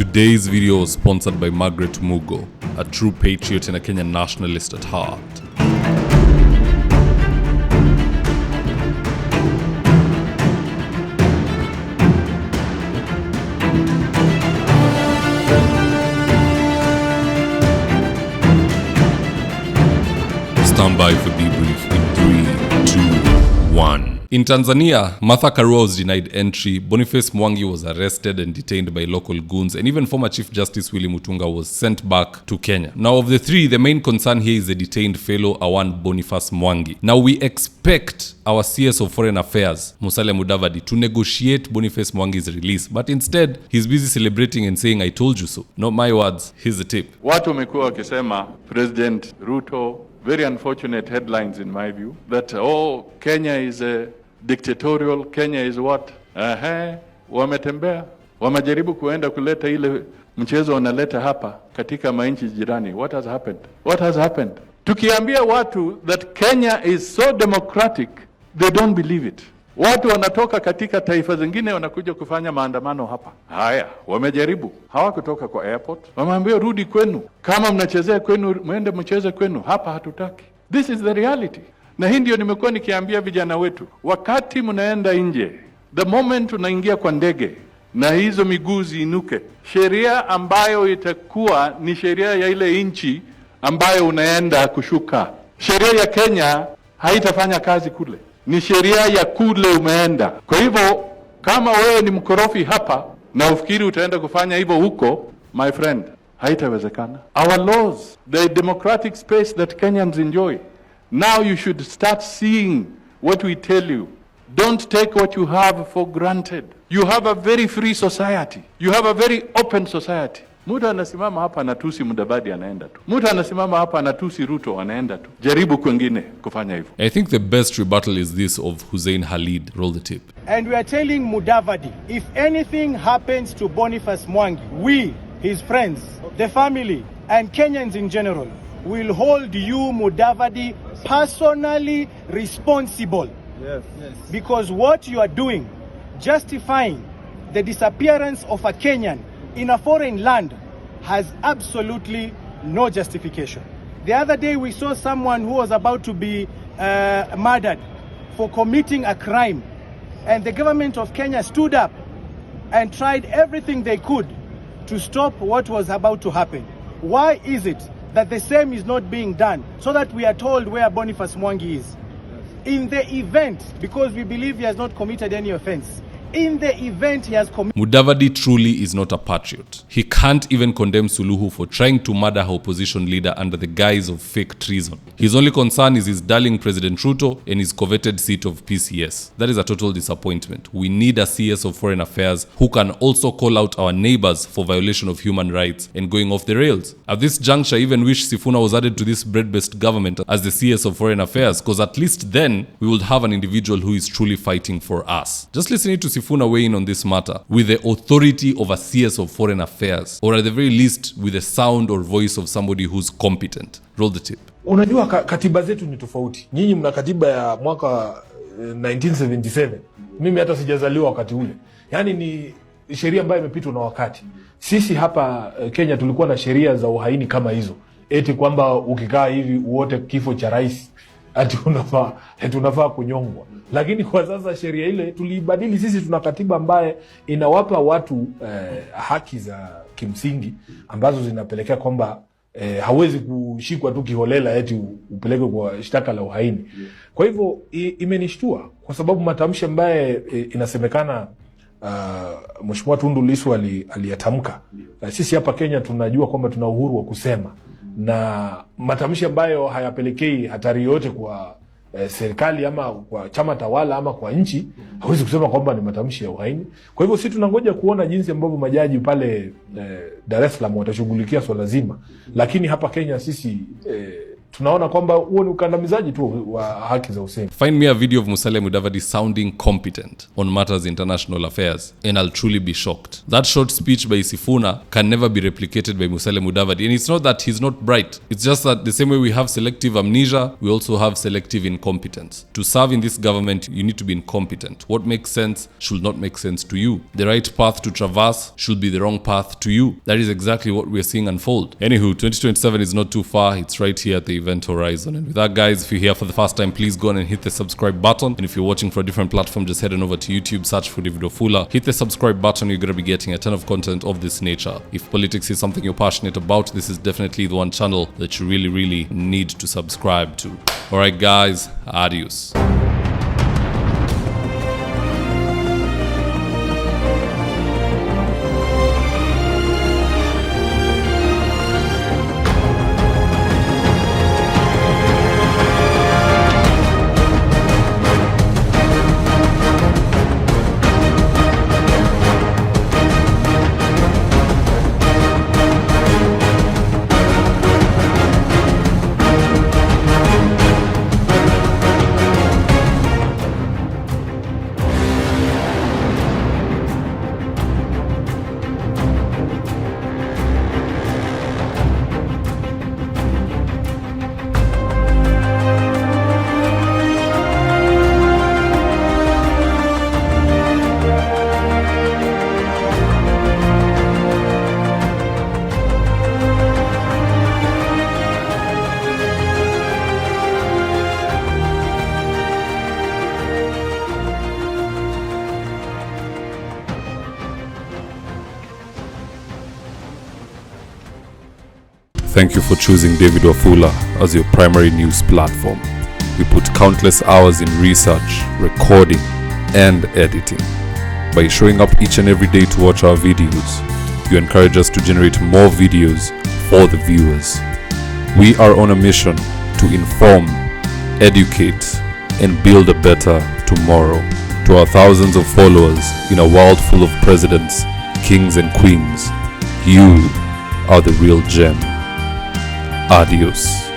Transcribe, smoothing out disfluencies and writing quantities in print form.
Today's video was sponsored by Margaret Mugo, a true patriot and a Kenyan nationalist at heart. Stand by for debrief in 3, 2, 1. In Tanzania, Martha Karua was denied entry, Boniface Mwangi was arrested and detained by local goons, and even former Chief Justice Willy Mutunga was sent back to Kenya. Now, of the three, the main concern here is the detained fellow, Awan Boniface Mwangi. Now, we expect our CS of Foreign Affairs, Mudavadi, to negotiate Boniface Mwangi's release, but instead, he's busy celebrating and saying, "I told you so." Not my words, here's the tip. Watu wamekuwa wakisema President Ruto, very unfortunate headlines in my view, that Kenya is a dictatorial, Kenya is what? Wametembea, wamejaribu kuenda kuleta ile mchezo wanaleta hapa katika mainchi jirani. What has happened? What has happened? Tukiambia watu that Kenya is so democratic, they don't believe it. Watu wanatoka katika taifa zingine wanakuja kufanya maandamano hapa. Haya, wamejaribu. Hawakutoka kwa airport. Wameambia rudi kwenu. Kama mnachezea kwenu, mwende mcheze kwenu. Hapa hatutaki. This is the reality. Na hii ndio nimekuwa nikiambia vijana wetu. Wakati mnaenda nje, the moment unaingia kwa ndege na hizo miguu ziinuke, sheria ambayo itakuwa ni sheria ya ile nchi ambayo unaenda kushuka. Sheria ya Kenya haitafanya kazi kule. Ni sheria ya kule umeenda. Kwa hivyo kama wewe ni mkorofi hapa na ufikiri utaenda kufanya hivyo huko, my friend, haitawezekana. Our laws, the democratic space that Kenyans enjoy, now you should start seeing what we tell you. Don't take what you have for granted. You have a very free society. You have a very open society. Mtu anasimama hapa anatusi Mudavadi anaenda tu. Mtu anasimama hapa anatusi Ruto anaenda tu. Jaribu kwingine kufanya hivyo. I think the best rebuttal is this of Hussein Khalid. Roll the tape. And we are telling Mudavadi, if anything happens to Boniface Mwangi, we, his friends, the family, and Kenyans in general, will hold you, Mudavadi, personally responsible. Yes. Because what you are doing, justifying the disappearance of a Kenyan in a foreign land, has absolutely no justification. The other day we saw someone who was about to be murdered for committing a crime, and the government of Kenya stood up and tried everything they could to stop what was about to happen. Why is it that the same is not being done so that we are told where Boniface Mwangi is? In the event, because we believe he has not committed any offense, in the event he has committed... Mudavadi truly is not a patriot. He can't even condemn Suluhu for trying to murder her opposition leader under the guise of fake treason. His only concern is his darling President Ruto and his coveted seat of PCS. That is a total disappointment. We need a CS of Foreign Affairs who can also call out our neighbors for violation of human rights and going off the rails. At this juncture, I even wish Sifuna was added to this bread-based government as the CS of Foreign Affairs, because at least then we would have an individual who is truly fighting for us. Just listening to Sifuna weigh in on this matter with the authority of a CS of Foreign Affairs, or at the very least with the sound or voice of somebody who's competent. Roll the tape. Unajua katiba zetu ni tofauti. Nyinyi mna katiba ya mwaka 1977. Mimi hata sijazaliwa wakati ule. Yaani ni sheria ambayo imepitwa na wakati. Sisi hapa Kenya tulikuwa na sheria za uhaini kama hizo. Eti kwamba ukikaa hivi uote kifo cha rais, ati unafaa kunyongwa. Lakini kwa sasa sheria ile tuliibadili. Sisi tuna katiba ambaye inawapa watu haki za kimsingi ambazo zinapelekea kwamba hawezi kushikwa tu kiholela eti upelekwe kwa shtaka la uhaini. Kwa hivyo imenishtua kwa sababu matamshi ambaye inasemekana Mheshimiwa Tundu Lissu aliyatamka. Sisi hapa Kenya tunajua kwamba tuna uhuru wa kusema, na matamshi ambayo hayapelekei hatari yote kwa serikali ama kwa chama tawala ama kwa nchi, hawezi kusema kwamba ni matamshi ya uhaini. Kwa hivyo sisi tunangoja kuona jinsi ambavyo majaji pale Dar es Salaam watashughulikia swala zima. Lakini hapa Kenya sisi tunaona kwamba huo ni ukandamizaji tu wa haki za usemi. Find me a video of Musalia Mudavadi sounding competent on matters international affairs and I'll truly be shocked. That short speech by Sifuna can never be replicated by Musalia Mudavadi, and it's not that he's not bright. It's just that the same way we have selective amnesia, we also have selective incompetence. To serve in this government, you need to be incompetent. What makes sense should not make sense to you. The right path to traverse should be the wrong path to you. That is exactly what we're seeing unfold. Anywho, 2027 is not too far. It's right here at the event horizon. And with that, guys, if you're here for the first time, please go on and hit the subscribe button. And if you're watching for a different platform, just head on over to YouTube, search for mzitowafula. Hit the subscribe button. You're going to be getting a ton of content of this nature. If politics is something you're passionate about, this is definitely the one channel that you really need to subscribe to. Alright, guys, adios. Thank you for choosing David-Wafula as your primary news platform. We put countless hours in research, recording, and editing. By showing up each and every day to watch our videos, you encourage us to generate more videos for the viewers. We are on a mission to inform, educate, and build a better tomorrow. To our thousands of followers in a world full of presidents, kings, and queens, you are the real gem. Adios.